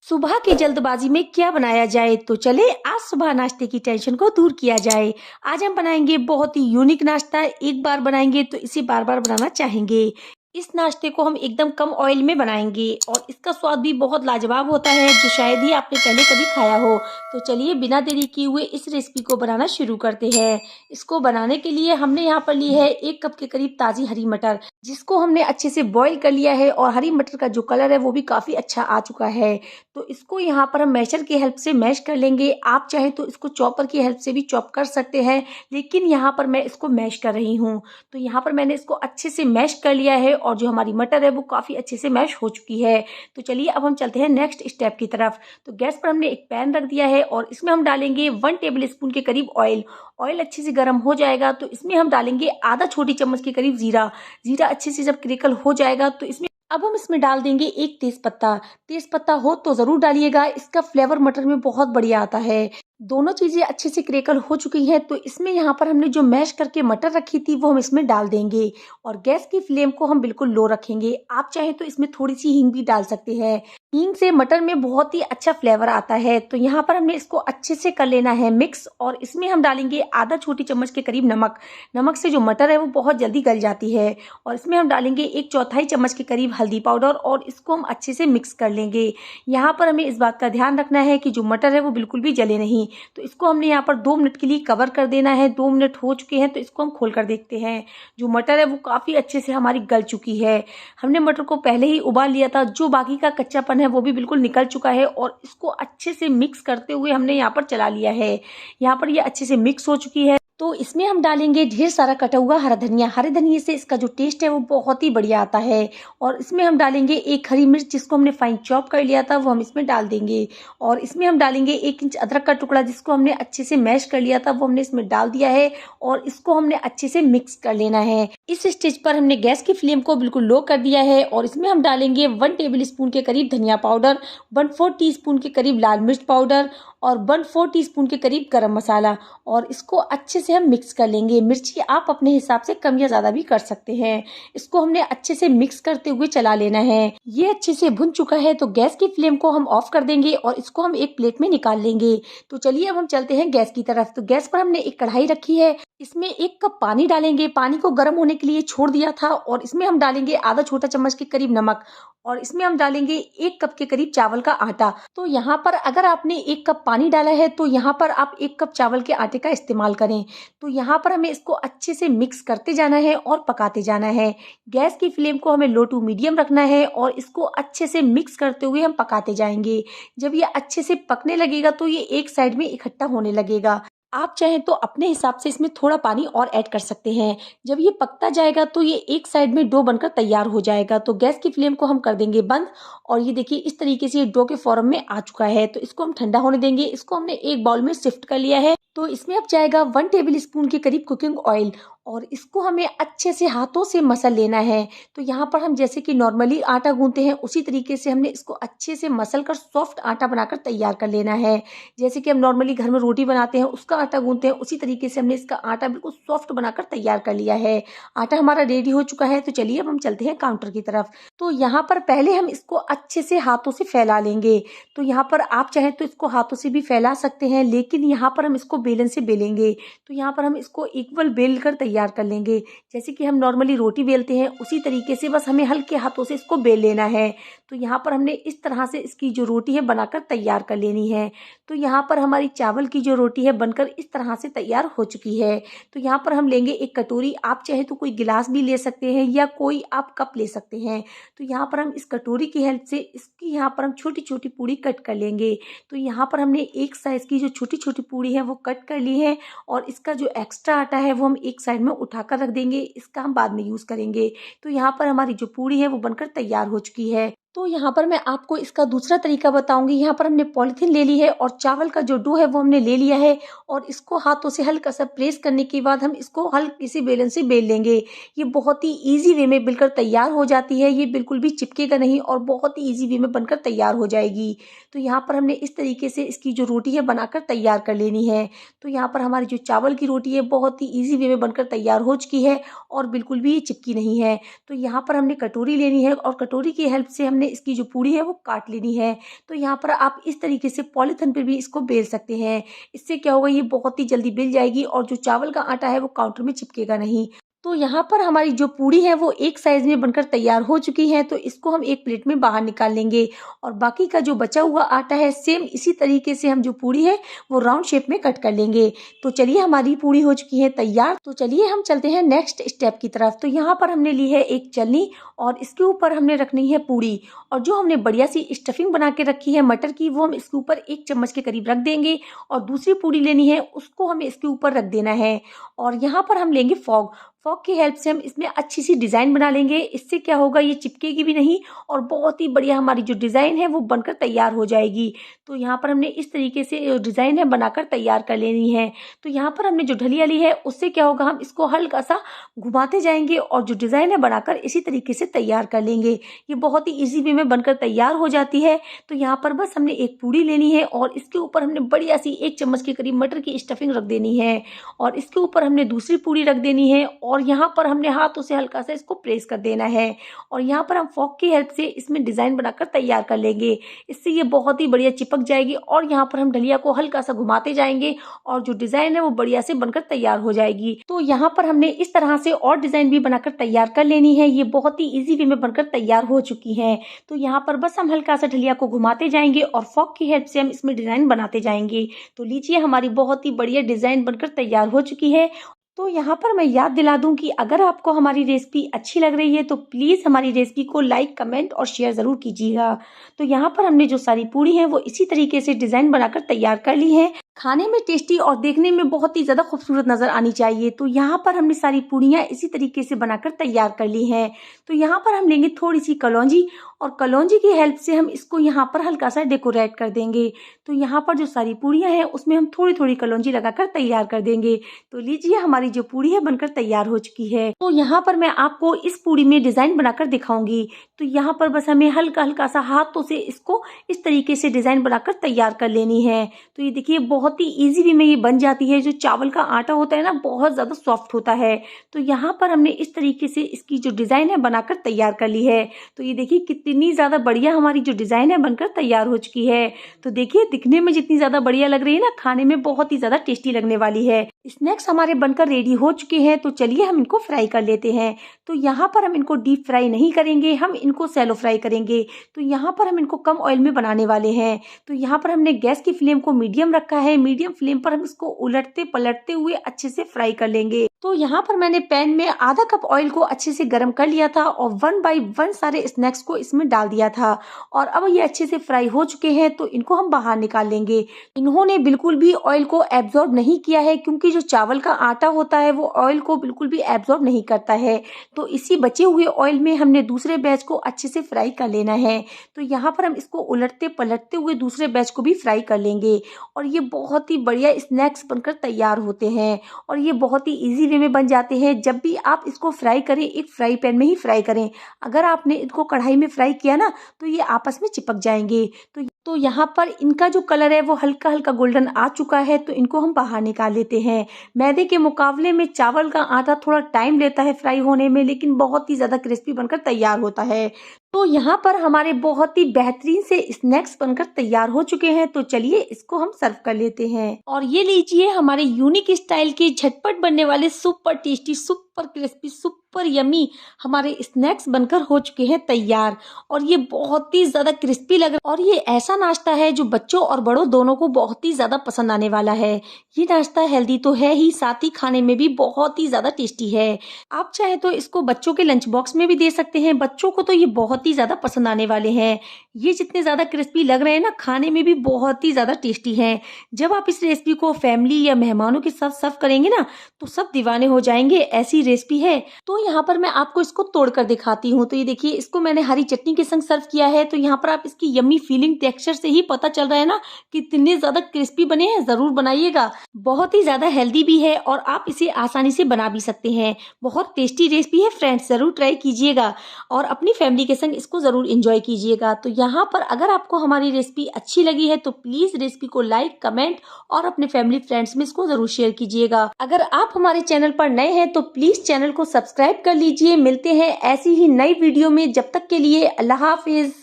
सुबह की जल्दबाजी में क्या बनाया जाए तो चले आज सुबह नाश्ते की टेंशन को दूर किया जाए। आज हम बनाएंगे बहुत ही यूनिक नाश्ता। एक बार बनाएंगे तो इसे बार बार बनाना चाहेंगे। इस नाश्ते को हम एकदम कम ऑयल में बनाएंगे और इसका स्वाद भी बहुत लाजवाब होता है जो शायद ही आपने पहले कभी खाया हो। तो चलिए बिना देरी किए हुए इस रेसिपी को बनाना शुरू करते हैं। इसको बनाने के लिए हमने यहाँ पर ली है 1 कप के करीब ताज़ी हरी मटर, जिसको हमने अच्छे से बॉईल कर लिया है और हरी मटर का जो कलर है वो भी काफ़ी अच्छा आ चुका है। तो इसको यहाँ पर हम मैशर की हेल्प से मैश कर लेंगे। आप चाहे तो इसको चॉपर की हेल्प से भी चॉप कर सकते हैं, लेकिन यहाँ पर मैं इसको मैश कर रही हूँ। तो यहाँ पर मैंने इसको अच्छे से मैश कर लिया है और जो हमारी मटर है वो काफ़ी अच्छे से मैश हो चुकी है। तो चलिए अब हम चलते हैं नेक्स्ट स्टेप की तरफ। तो गैस पर हमने एक पैन रख दिया है और इसमें हम डालेंगे 1 टेबल स्पून के करीब ऑयल। ऑयल अच्छे से गर्म हो जाएगा तो इसमें हम डालेंगे आधा छोटी चम्मच के करीब जीरा। जीरा अच्छे से जब क्रिकल हो जाएगा तो अब हम इसमें डाल देंगे एक तेज पत्ता हो तो जरूर डालिएगा, इसका फ्लेवर मटर में बहुत बढ़िया आता है। दोनों चीजें अच्छे से क्रेकल हो चुकी हैं तो इसमें यहाँ पर हमने जो मैश करके मटर रखी थी वो हम इसमें डाल देंगे और गैस की फ्लेम को हम बिल्कुल लो रखेंगे। आप चाहे तो इसमें थोड़ी सी हींग भी डाल सकते हैं। हींग से मटर में बहुत ही अच्छा फ्लेवर आता है। तो यहाँ पर हमने इसको अच्छे से कर लेना है मिक्स और इसमें हम डालेंगे आधा छोटी चम्मच के करीब नमक। नमक से जो मटर है वो बहुत जल्दी गल जाती है। और इसमें हम डालेंगे 1/4 चम्मच के करीब हल्दी पाउडर और इसको हम अच्छे से मिक्स कर लेंगे। यहाँ पर हमें इस बात का ध्यान रखना है कि जो मटर है वो बिल्कुल भी जले नहीं। तो इसको हमने यहाँ पर 2 मिनट के लिए कवर कर देना है। 2 मिनट हो चुके हैं तो इसको हम खोल कर देखते हैं। जो मटर है वो काफ़ी अच्छे से हमारी गल चुकी है। हमने मटर को पहले ही उबाल लिया था, जो बाकी का कच्चापन है वो भी बिल्कुल निकल चुका है और इसको अच्छे से मिक्स करते हुए हमने यहाँ पर चला लिया है। यहाँ पर ये अच्छे से मिक्स हो चुकी है। तो इसमें हम डालेंगे ढेर सारा कटा हुआ हरा धनिया। हरे धनिये से इसका जो टेस्ट है वो बहुत ही बढ़िया आता है। और इसमें हम डालेंगे 1 हरी मिर्च, जिसको हमने फाइन चॉप कर लिया था वो हम इसमें डाल देंगे। और इसमें हम डालेंगे 1 इंच अदरक का टुकड़ा, जिसको हमने अच्छे से मैश कर लिया था वो हमने इसमें डाल दिया है और इसको हमने अच्छे से मिक्स कर लेना है। इस स्टेज पर हमने गैस की फ्लेम को बिल्कुल लो कर दिया है और इसमें हम डालेंगे 1 टेबल स्पून के करीब धनिया पाउडर, 1/4 टीस्पून के करीब लाल मिर्च पाउडर और 1/4 टीस्पून के करीब गरम मसाला। और इसको अच्छे से हम मिक्स कर लेंगे। मिर्ची आप अपने हिसाब से कम या ज्यादा भी कर सकते हैं। इसको हमने अच्छे से मिक्स करते हुए चला लेना है। ये अच्छे से भुन चुका है तो गैस की फ्लेम को हम ऑफ कर देंगे और इसको हम एक प्लेट में निकाल लेंगे। तो चलिए अब हम चलते हैं गैस की तरफ। तो गैस पर हमने एक कढ़ाई रखी है। इसमें 1 कप पानी डालेंगे। पानी को गर्म होने के लिए छोड़ दिया था और इसमें हम डालेंगे आधा छोटा चम्मच के करीब नमक और इसमें हम डालेंगे 1 कप के करीब चावल का आटा। तो यहाँ पर अगर आपने 1 कप पानी डाला है तो यहाँ पर आप 1 कप चावल के आटे का इस्तेमाल करें। तो यहाँ पर हमें इसको अच्छे से मिक्स करते जाना है और पकाते जाना है। गैस की फ्लेम को हमें लो टू मीडियम रखना है और इसको अच्छे से मिक्स करते हुए हम पकाते जाएंगे। जब ये अच्छे से पकने लगेगा तो ये एक साइड में इकट्ठा होने लगेगा। आप चाहें तो अपने हिसाब से इसमें थोड़ा पानी और ऐड कर सकते हैं। जब ये पकता जाएगा तो ये एक साइड में डो बनकर तैयार हो जाएगा। तो गैस की फ्लेम को हम कर देंगे बंद और ये देखिए इस तरीके से ये डो के फॉर्म में आ चुका है। तो इसको हम ठंडा होने देंगे। इसको हमने एक बाउल में शिफ्ट कर लिया है। तो इसमें अब जाएगा 1 टेबल स्पून के करीब कुकिंग ऑयल और इसको हमें अच्छे से हाथों से मसल लेना है। तो यहाँ पर हम जैसे कि नॉर्मली आटा गूंथते हैं उसी तरीके से हमने इसको अच्छे से मसल कर सॉफ्ट आटा बनाकर तैयार कर लेना है। जैसे कि हम नॉर्मली घर में रोटी बनाते हैं उसका आटा गूंथते हैं उसी तरीके से हमने इसका आटा बिल्कुल सॉफ्ट बनाकर तैयार कर लिया है। आटा हमारा रेडी हो चुका है। तो चलिए अब हम चलते हैं काउंटर की तरफ। तो यहाँ पर पहले हम इसको अच्छे से हाथों से फैला लेंगे। तो यहाँ पर आप चाहें तो इसको हाथों से भी फैला सकते हैं, लेकिन यहाँ पर हम इसको बेलन से बेलेंगे। तो यहाँ पर हम इसको इक्वल बेल कर तैयार कर लेंगे। जैसे कि हम नॉर्मली रोटी बेलते हैं उसी तरीके से बस हमें हल्के हाथों से इसको बेल लेना है। तो यहाँ पर हमने इस तरह से इसकी जो रोटी है बनाकर तैयार कर लेनी है। तो यहाँ पर हमारी चावल की जो रोटी है बनकर इस तरह से तैयार हो चुकी है। तो यहाँ पर हम लेंगे एक कटोरी। आप चाहे तो कोई गिलास भी ले सकते हैं या कोई आप कप ले सकते हैं। तो यहाँ पर हम इस कटोरी की हेल्प से इसकी यहाँ पर हम छोटी छोटी पूड़ी कट कर लेंगे। तो यहाँ पर हमने एक साइज की जो छोटी छोटी पूड़ी है वो कट कर ली है और इसका जो एक्स्ट्रा आटा है वो हम एक साइड में उठाकर रख देंगे। इसका हम बाद में यूज करेंगे। तो यहाँ पर हमारी जो पूड़ी है वो बनकर तैयार हो चुकी है। तो यहाँ पर मैं आपको इसका दूसरा तरीका बताऊंगी। यहाँ पर हमने पॉलिथीन ले ली है और चावल का जो डो है वो हमने ले लिया है और इसको हाथों से हल्का सा प्रेस करने के बाद हम इसको हल्की सी बेलन से बेल लेंगे। ये बहुत ही इजी वे में बिलकर तैयार हो जाती है। ये बिल्कुल भी चिपकेगा नहीं और बहुत ही इजी वे में बनकर तैयार हो जाएगी। तो यहाँ पर हमने इस तरीके से इसकी जो रोटी है बनाकर तैयार कर लेनी है। तो यहाँ पर हमारी जो चावल की रोटी है बहुत ही इजी वे में बनकर तैयार हो चुकी है और बिल्कुल भी ये चिपकी नहीं है। तो यहाँ पर हमने कटोरी लेनी है और कटोरी की हेल्प से हमने हमने इसकी जो पूड़ी है वो काट लेनी है। तो यहाँ पर आप इस तरीके से पॉलीथिन पे भी इसको बेल सकते हैं। इससे क्या होगा, ये बहुत ही जल्दी बेल जाएगी और जो चावल का आटा है वो काउंटर में चिपकेगा नहीं। तो यहाँ पर हमारी जो पूड़ी है वो एक साइज में बनकर तैयार हो चुकी है। तो इसको हम एक प्लेट में बाहर निकाल लेंगे और बाकी का जो बचा हुआ आटा है सेम इसी तरीके से हम जो पूड़ी है वो राउंड शेप में कट कर लेंगे। तो चलिए, हमारी पूड़ी हो चुकी है तैयार। तो चलिए हम चलते हैं नेक्स्ट स्टेप की तरफ। तो यहाँ पर हमने ली है एक चलनी और इसके ऊपर हमने रखनी है पूड़ी, और जो हमने बढ़िया सी स्टफिंग बना के रखी है मटर की वो हम इसके ऊपर 1 चम्मच के करीब रख देंगे। और दूसरी पूड़ी लेनी है, उसको हमें इसके ऊपर रख देना है। और यहाँ पर हम लेंगे फॉग की हेल्प से हम इसमें अच्छी सी डिज़ाइन बना लेंगे। इससे क्या होगा, ये चिपकेगी भी नहीं और बहुत ही बढ़िया हमारी जो डिज़ाइन है वो बनकर तैयार हो जाएगी। तो यहाँ पर हमने इस तरीके से डिज़ाइन है बनाकर तैयार कर लेनी है। तो यहाँ पर हमने जो ढलिया ली है उससे क्या होगा, हम इसको हल्का सा घुमाते जाएंगे और जो डिज़ाइन है बनाकर इसी तरीके से तैयार कर लेंगे। ये बहुत ही ईजी वे में बनकर तैयार हो जाती है। तो यहाँ पर बस हमने एक पूड़ी लेनी है और इसके ऊपर हमने बढ़िया सी 1 चम्मच के करीब मटर की स्टफिंग रख देनी है और इसके ऊपर हमने दूसरी पूड़ी रख देनी है और यहाँ पर हमने हाथों से हल्का सा इसको प्रेस कर देना है। और यहाँ पर हम फॉक की हेल्प से इसमें डिज़ाइन बनाकर तैयार कर लेंगे। इससे ये बहुत ही बढ़िया चिपक जाएगी और यहाँ पर हम डलिया को हल्का सा घुमाते जाएंगे और जो डिज़ाइन है वो बढ़िया से बनकर तैयार हो जाएगी। तो यहाँ पर हमने इस तरह से और डिज़ाइन भी बनाकर तैयार कर लेनी है। ये बहुत ही ईजी वे में बनकर तैयार हो चुकी है। तो यहाँ पर बस हम हल्का सा डलिया को घुमाते जाएंगे और फॉक की हेल्प से हम इसमें डिज़ाइन बनाते जाएंगे। तो लीजिए, हमारी बहुत ही बढ़िया डिज़ाइन बनकर तैयार हो चुकी है। तो यहाँ पर मैं याद दिला दूं कि अगर आपको हमारी रेसिपी अच्छी लग रही है तो प्लीज़ हमारी रेसिपी को लाइक, कमेंट और शेयर ज़रूर कीजिएगा। तो यहाँ पर हमने जो सारी पूड़ी है वो इसी तरीके से डिज़ाइन बनाकर तैयार कर ली है। खाने में टेस्टी और देखने में बहुत ही ज़्यादा खूबसूरत नज़र आनी चाहिए। तो यहाँ पर हमने सारी पूड़ियाँ इसी तरीके से बनाकर तैयार कर ली हैं। तो यहाँ पर हम लेंगे थोड़ी सी कलौंजी और कलौंजी की हेल्प से हम इसको यहाँ पर हल्का सा डेकोरेट कर देंगे। तो यहाँ पर जो सारी पूड़ियाँ हैं उसमें हम थोड़ी थोड़ी कलौंजी लगाकर तैयार कर देंगे। तो लीजिए, हमारी जो पूड़ी है बनकर तैयार हो चुकी है। तो यहाँ पर मैं आपको इस पूड़ी में डिज़ाइन बनाकर दिखाऊंगी। तो यहाँ पर बस हमें हल्का हल्का सा हाथों से इसको इस तरीके से डिज़ाइन बनाकर तैयार कर लेनी है। तो ये देखिए, बहुत ही ईजी वे में ये बन जाती है। जो चावल का आटा होता है ना, बहुत ज़्यादा सॉफ्ट होता है। तो यहाँ पर हमने इस तरीके से इसकी जो डिज़ाइन है बनाकर तैयार कर ली है। तो ये देखिए, कितनी ज़्यादा बढ़िया हमारी जो डिज़ाइन है बनकर तैयार हो चुकी है। तो देखिए, दिखने में जितनी ज़्यादा बढ़िया लग रही है ना, खाने में बहुत ही ज़्यादा टेस्टी लगने वाली है। स्नैक्स हमारे बनकर रेडी हो चुके हैं। तो चलिए हम इनको फ्राई कर लेते हैं। तो यहाँ पर हम इनको डीप फ्राई नहीं करेंगे, हम इनको सैलो फ्राई करेंगे। तो यहाँ पर हम इनको कम ऑयल में बनाने वाले हैं। तो यहाँ पर हमने गैस की फ्लेम को मीडियम रखा है। मीडियम फ्लेम पर हम इसको उलटते पलटते हुए अच्छे से फ्राई कर लेंगे। तो यहाँ पर मैंने पैन में आधा कप ऑयल को अच्छे से गर्म कर लिया था और 1 बाय 1 सारे स्नैक्स को इसमें डाल दिया था। और अब ये अच्छे से फ्राई हो चुके हैं तो इनको हम बाहर निकाल लेंगे। इन्होंने बिल्कुल भी ऑयल को एब्जॉर्ब नहीं किया है, क्योंकि जो चावल का आटा होता है वो ऑयल को बिल्कुल भी एब्जॉर्ब नहीं करता है। तो इसी बचे हुए ऑयल में हमने दूसरे बैच को अच्छे से फ्राई कर लेना है। तो यहाँ पर हम इसको उलटते पलटते हुए दूसरे बैच को भी फ्राई कर लेंगे और ये बहुत ही बढ़िया स्नैक्स बनकर तैयार होते हैं और ये बहुत ही ईजी वे में बन जाते हैं। जब भी आप इसको फ्राई करें, एक फ्राई पैन में ही फ्राई करें। अगर आपने इनको कढ़ाई में फ्राई किया ना तो ये आपस में चिपक जाएंगे। तो यहाँ पर इनका जो कलर है वो हल्का हल्का गोल्डन आ चुका है। तो इनको हम बाहर निकाल लेते हैं। मैदे के मुकाबले में चावल का आटा थोड़ा टाइम लेता है फ्राई होने में, लेकिन बहुत ही ज़्यादा क्रिस्पी बनकर तैयार होता है। तो यहाँ पर हमारे बहुत ही बेहतरीन से स्नैक्स बनकर तैयार हो चुके हैं। तो चलिए इसको हम सर्व कर लेते हैं। और ये लीजिए, हमारे यूनिक स्टाइल के झटपट बनने वाले super tasty, super crispy, super yummy हमारे स्नैक्स बनकर हो चुके हैं तैयार। और ये बहुत ही ज्यादा क्रिस्पी लग रहा है और ये ऐसा नाश्ता है जो बच्चों और बड़ों दोनों को बहुत ही ज्यादा पसंद आने वाला है। ये नाश्ता हेल्दी तो है ही, साथ ही खाने में भी बहुत ही ज्यादा टेस्टी है। आप चाहे तो इसको बच्चों के लंच बॉक्स में भी दे सकते हैं। बच्चों को तो ये बहुत ही ज्यादा पसंद आने वाले हैं। ये जितने ज्यादा क्रिस्पी लग रहे हैं ना, खाने में भी बहुत ही ज्यादा टेस्टी है। जब आप इस रेसिपी को फैमिली या मेहमानों के साथ सर्व करेंगे ना तो सब दीवाने हो जाएंगे, ऐसी रेसिपी है। तो यहाँ पर मैं आपको इसको तोड़कर दिखाती हूँ। तो ये देखिए, इसको मैंने हरी चटनी के संग सर्व किया है। तो यहाँ पर आप इसकी यम्मी फीलिंग टेक्सचर से ही पता चल रहा है ना कि कितने ज्यादा क्रिस्पी बने हैं। जरूर बनाइएगा, बहुत ही ज्यादा हेल्दी भी है और आप इसे आसानी से बना भी सकते हैं। बहुत टेस्टी रेसिपी है फ्रेंड्स, जरूर ट्राई कीजिएगा और अपनी फैमिली के संग इसको जरूर एंजॉय कीजिएगा। तो यहाँ पर अगर आपको हमारी रेसिपी अच्छी लगी है तो प्लीज रेसिपी को लाइक, कमेंट और अपने फैमिली फ्रेंड्स में इसको जरूर शेयर कीजिएगा। अगर आप हमारे चैनल पर नए हैं तो प्लीज चैनल को सब्सक्राइब कर लीजिए। मिलते हैं ऐसी ही नई वीडियो में, जब तक के लिए अल्लाह हाफिज।